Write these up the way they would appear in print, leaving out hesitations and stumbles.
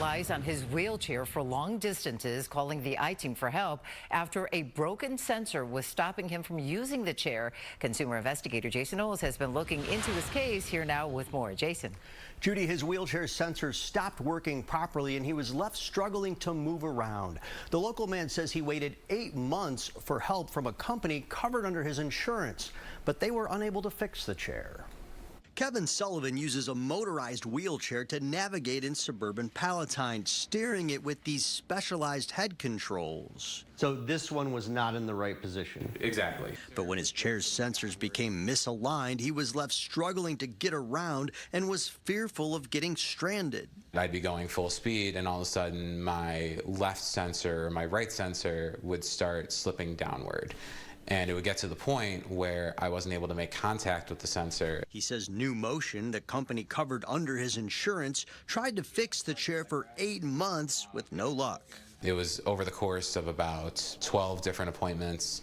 relies on his wheelchair for long distances, calling the I-Team for help after a broken sensor was stopping him from using the chair. Consumer investigator Jason Knowles has been looking into his case. Here now with more. Jason. Judy, his wheelchair sensors stopped working properly and he was left struggling to move around. The local man says he waited 8 months for help from a company covered under his insurance, but they were unable to fix the chair. Kevin Sullivan uses a motorized wheelchair to navigate in suburban Palatine, steering it with these specialized head controls. So this one was not in the right position. Exactly. But when his chair's sensors became misaligned, he was left struggling to get around and was fearful of getting stranded. I'd be going full speed and all of a sudden my left sensor, my right sensor would start slipping downward. And it would get to the point where I wasn't able to make contact with the sensor. He says New Motion, the company covered under his insurance, tried to fix the chair for 8 months with no luck. It was over the course of about 12 different appointments.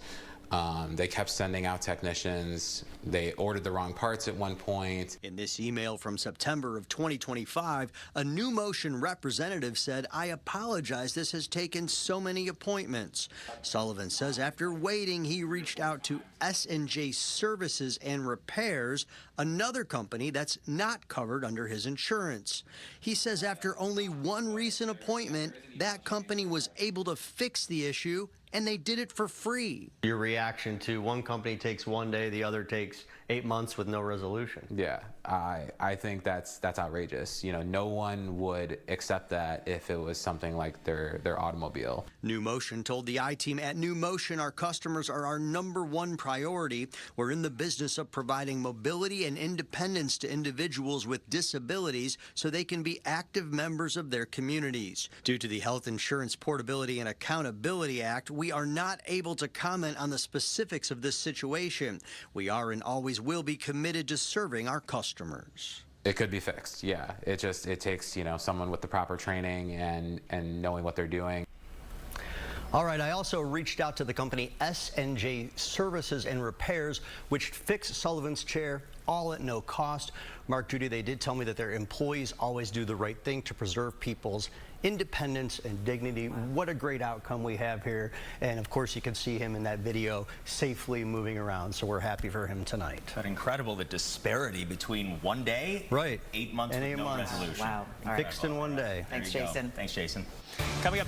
They kept sending out technicians. They ordered the wrong parts at one point. In this email from September of 2025, a New Motion representative said, "I apologize, this has taken so many appointments." Sullivan says after waiting, he reached out to S&J Services and Repairs, another company that's not covered under his insurance. He says after only one recent appointment, that company was able to fix the issue, and they did it for free. Your reaction to one company takes 1 day, the other takes 8 months with no resolution. Yeah, I think that's outrageous. You know, no one would accept that if it was something like their automobile. New Motion told the I-Team, "At New Motion, our customers are our #1 priority. We're in the business of providing mobility and independence to individuals with disabilities so they can be active members of their communities. Due to the Health Insurance Portability and Accountability Act, we are not able to comment on the specifics of this situation. We are and always will be committed to serving our customers." It could be fixed, yeah. It takes, you know, someone with the proper training and knowing what they're doing. All right, I also reached out to the company S&J Services and Repairs, which fixed Sullivan's chair, all at no cost. Mark, Judy, they did tell me that their employees always do the right thing to preserve people's independence and dignity. What a great outcome we have here. And of course, you can see him in that video safely moving around. So we're happy for him tonight. But incredible, the disparity between 1 day, right, 8 months and with 8 no months. resolution. Wow. All right. Fixed in 1 day. Thanks, Jason. Thanks, Jason. Coming up.